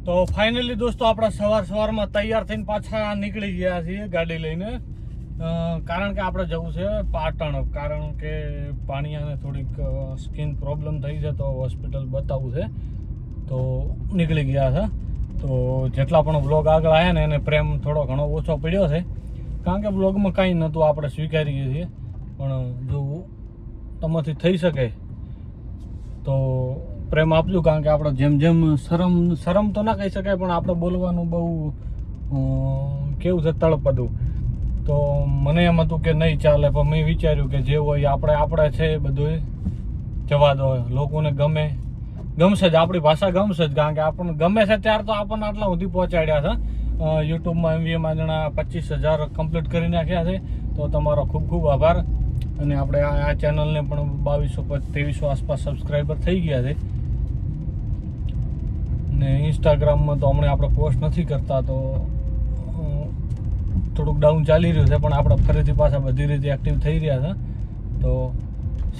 તો ફાઇનલી દોસ્તો આપણે સવારમાં તૈયાર થઈને પાછા નીકળી ગયા છીએ ગાડી લઈને, કારણ કે આપણે જવું છે પાટણ, કારણ કે પાણીયાને થોડીક સ્કિન પ્રોબ્લેમ થઈ છે તો હોસ્પિટલ બતાવવું છે, તો નીકળી ગયા છે. તો જેટલા પણ વ્લોગ આગળ આવ્યા ને એને પ્રેમ થોડો ઘણો ઓછો પડ્યો છે, કારણ કે વ્લોગમાં કાંઈ નહોતું, આપણે સ્વીકારીએ છીએ. પણ જો તમારાથી થઈ શકે તો પ્રેમ આપજો, કારણ કે આપણે જેમ જેમ શરમ તો ના કહી શકાય, પણ આપણે બોલવાનું બહુ કેવું છે તળપદું. તો મને એમ હતું કે નહીં ચાલે, પણ મેં વિચાર્યું કે જે હોય આપણે છે બધું જવા દો. લોકોને ગમશે જ, આપણી ભાષા ગમશે જ, કારણ કે આપણને ગમે છે ત્યાર તો આપણને આટલા સુધી પહોંચાડ્યા છે. યુટ્યુબમાં MVમાં જણા 25,000 કમ્પ્લીટ કરી નાખ્યા છે, તો તમારો ખૂબ ખૂબ આભાર. અને આપણે આ ચેનલને પણ 2200-2300 આસપાસ સબસ્ક્રાઈબર થઈ ગયા છે. ને ઇન્સ્ટાગ્રામમાં તો હમણાં આપણે પોસ્ટ નથી કરતા, તો થોડુંક ડાઉન ચાલી રહ્યું છે, પણ આપણે ફરીથી પાછા બધી રીતે એક્ટિવ થઈ રહ્યા છે. તો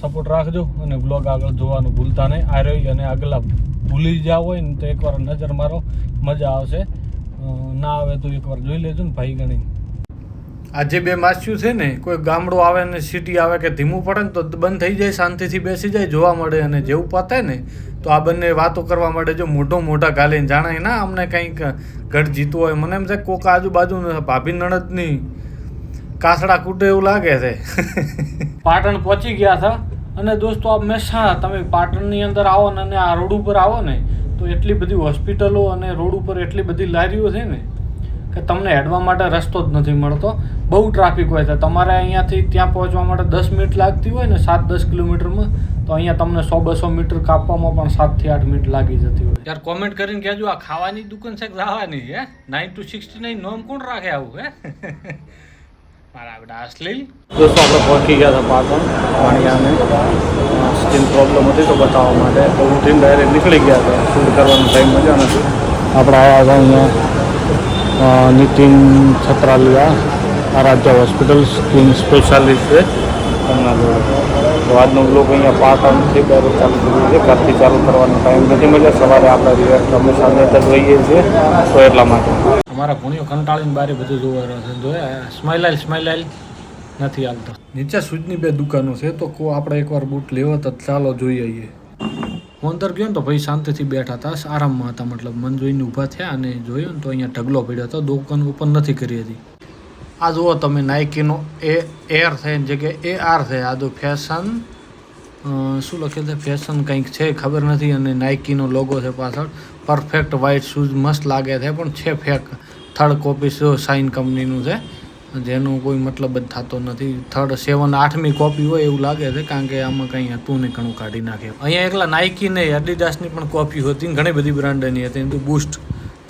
સપોર્ટ રાખજો અને વ્લોગ આગળ જોવાનું ભૂલતા નહીં. આ રહી અને આગલા ભૂલી જાવ હોય ને તો એકવાર નજર મારો, મજા આવશે. ના આવે તો એકવાર જોઈ લેજો ને ભાઈ ગણી. આ જે બે માસ્યું છે ને, કોઈ ગામડું આવે ને સિટી આવે કે ધીમું પડે ને તો બંધ થઈ જાય, શાંતિથી બેસી જાય, જોવા મળે. અને જેવું પતે ને તો આ બંને વાતો કરવા માંડે, જો મોટા ગાલીને જાણે ના અમને કંઈક ઘટ જીતું હોય. મને એમ છે કોક આજુબાજુ ભાભી નણદની કાસડા કૂટે એવું લાગે છે. પાટણ પહોંચી ગયા હતા. અને દોસ્તો આ મહેસાણા, તમે પાટણની અંદર આવો ને અને આ રોડ ઉપર આવો ને તો એટલી બધી હોસ્પિટલો અને રોડ ઉપર એટલી બધી લારીઓ છે ને કે તમને હેડવા માટે રસ્તો જ નથી મળતો. બહુ ટ્રાફિક હોય છે. તમારે અહીંયાથી ત્યાં પહોંચવા માટે 10 મિનિટ લાગતી હોય ને 7-10 કિલોમીટરમાં, તો અહીંયા તમને 100-200 મીટર કાપવામાં પણ 7 થી 8 મિનિટ લાગી જતી હોય. યાર કોમેન્ટ કરીને કહેજો, આ ખાવાની દુકાન છે કે જવાની હે? 9 to 69 નોમ કોણ રાખે આવું હે? મારા બેટા અશ્લીલ. દોસ્તો આપણે પહોંચી ગયા હતા પાટણ. પાણીયાને સ્કિન પ્રોબ્લેમ હતી તો બતાવવા માટે તો ઉઠીને ડાયરેક્ટ નીકળી ગયા હતા. શૂટ કરવાનો ટાઈમ મજા નથી. આપણે આવ્યા હતા અહીંયા Nitin Chhatraliya Aaradhya hospital, skin specialist છે એમના જોડે. તો આજનો બ્લોગ અહીંયા પાટણથી ડાયરેક્ટ ચાલુ કર્યું છે. ઘરથી ચાલુ કરવાનો ટાઈમ નથી મળ્યો. સવારે આપણે રિએક્ટ હંમેશા જ જોઈએ છીએ, તો એટલા માટે અમારા ભૂણીઓ કંટાળીને બારે બધું જોવાનું છે. જોયા સ્માઇલાઇલ નથી આવતો. નીચે સૂજની 2 દુકાનો છે, તો આપણે એકવાર બૂટ લેવો તો ચાલો જોઈ આવીએ. અંદર ગયો ને તો ભાઈ શાંતિથી બેઠા હતા, આરામમાં હતા. મતલબ મન જોઈને ઊભા થયા અને જોયું ને તો અહીંયા ઢગલો પડ્યો હતો. દુકાન ઓપન નથી કરી હતી. આ જુઓ તમે, નાઇકીનો એર છે એની જગ્યાએ AR છે. આ જો ફેશન શું લખેલું છે, ફેશન કંઈક છે ખબર નથી. અને નાઇકીનો લોગો છે પાછળ. પરફેક્ટ વ્હાઇટ શૂઝ મસ્ત લાગે છે, પણ છે ફેક. 3rd કોપી શાઇન કંપનીનું છે, જેનું કોઈ મતલબ જ થતો નથી. 8મી કોપી હોય એવું લાગે છે, કારણ કે આમાં કંઈ હતું નહીં, ઘણું કાઢી નાખે. અહીંયા એકલા નાઇકી ને એડિડાસની પણ કોપી હતી, ઘણી બધી બ્રાન્ડની હતી. એનું બૂસ્ટ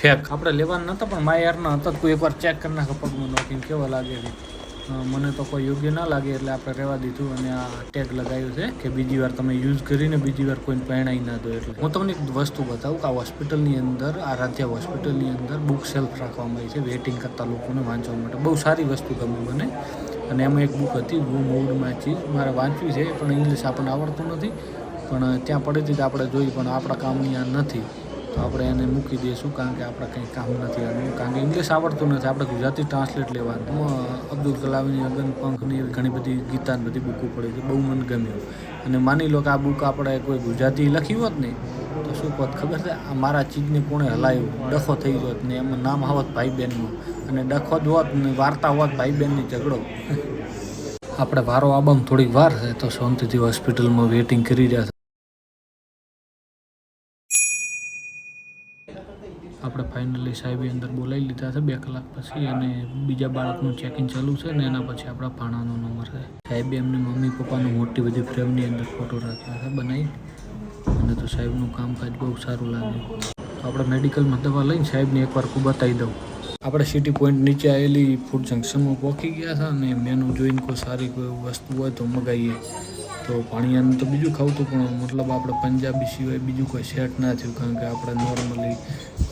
ફેક આપણે લેવાના નહોતા, પણ માય યારના હતા. કોઈ એકવાર ચેક કરી નાખો પગમાં નાખીને કેવા લાગે છે. મને તો કોઈ યોગ્ય ના લાગે એટલે આપણે રહેવા દીધું. અને આ ટેગ લગાવ્યું છે કે બીજી વાર તમે યુઝ કરીને બીજી વાર કોઈને પહેણાઈ ના દો. એટલે હું તમને એક વસ્તુ બતાવું કે આ હોસ્પિટલની અંદર, આરાધ્યા હોસ્પિટલની અંદર બુક શેલ્ફ રાખવામાં આવી છે વેઇટિંગ કરતા લોકોને વાંચવા માટે. બહુ સારી વસ્તુ ગમી મને. અને એમાં એક બુક હતી, હું મૂડમાં ચીજ મારે વાંચવી છે, પણ ઇંગ્લિશ આપણને આવડતું નથી. પણ ત્યાં પડી હતી આપણે જોઈ, પણ આપણા કામની આ નથી, તો આપણે એને મૂકી દઈશું, કારણ કે આપણે કંઈ કામ નથી આનું. કારણ કે ઇંગ્લિશ આવડતું નથી, આપણે ગુજરાતી ટ્રાન્સલેટ લેવાનું. અબ્દુલ કલામની, અગન પંખની એવી ઘણી બધી ગીતાની બધી બુકો પડી છે, બહુ મને ગમ્યું. અને માની લો કે આ બુક આપણે કોઈ ગુજરાતી લખી હોત ને તો શું કહત ખબર છે, આ મારા ચીજને કોણે હલાવ્યું, ડખો થઈ ગયો ને એમાં નામ આવત ભાઈ બહેનનું, અને ડખો જ હોત ને વાર્તા હોત ભાઈ બહેનની ઝઘડો. આપણે વારો આબામાં થોડીક વાર છે, તો શાંતિથી હોસ્પિટલમાં વેઇટિંગ કરી રહ્યા છે. આપણે ફાઇનલી સાહેબે અંદર બોલાવી લીધા છે 2 કલાક પછી. અને બીજા બાળકનું ચેકિંગ ચાલુ છે ને એના પછી આપણા ભાણાનો નંબર છે. સાહેબે એમની મમ્મી પપ્પાનું મોટી બધી ફ્રેમની અંદર ફોટો રાખ્યા છે બનાવી. અને તો સાહેબનું કામકાજ બહુ સારું લાગ્યું. તો આપણે મેડિકલમાં દવા લઈને સાહેબને એકવાર બતાવી દઉં. આપણે સિટી પોઈન્ટ નીચે આવેલી ફૂડ જંક્શનમાં પહોંચી ગયા હતા. અને મેનુ જોઈને કોઈ સારી કોઈ વસ્તુ હોય તો મગાવીએ. તો પાણીયાનું તો બીજું ખાવું હતું, પણ મતલબ આપણે પંજાબી સિવાય બીજું કોઈ સેટ ના થયું, કારણ કે આપણે નોર્મલી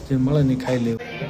જે મળે ને ખાઈ લેવું.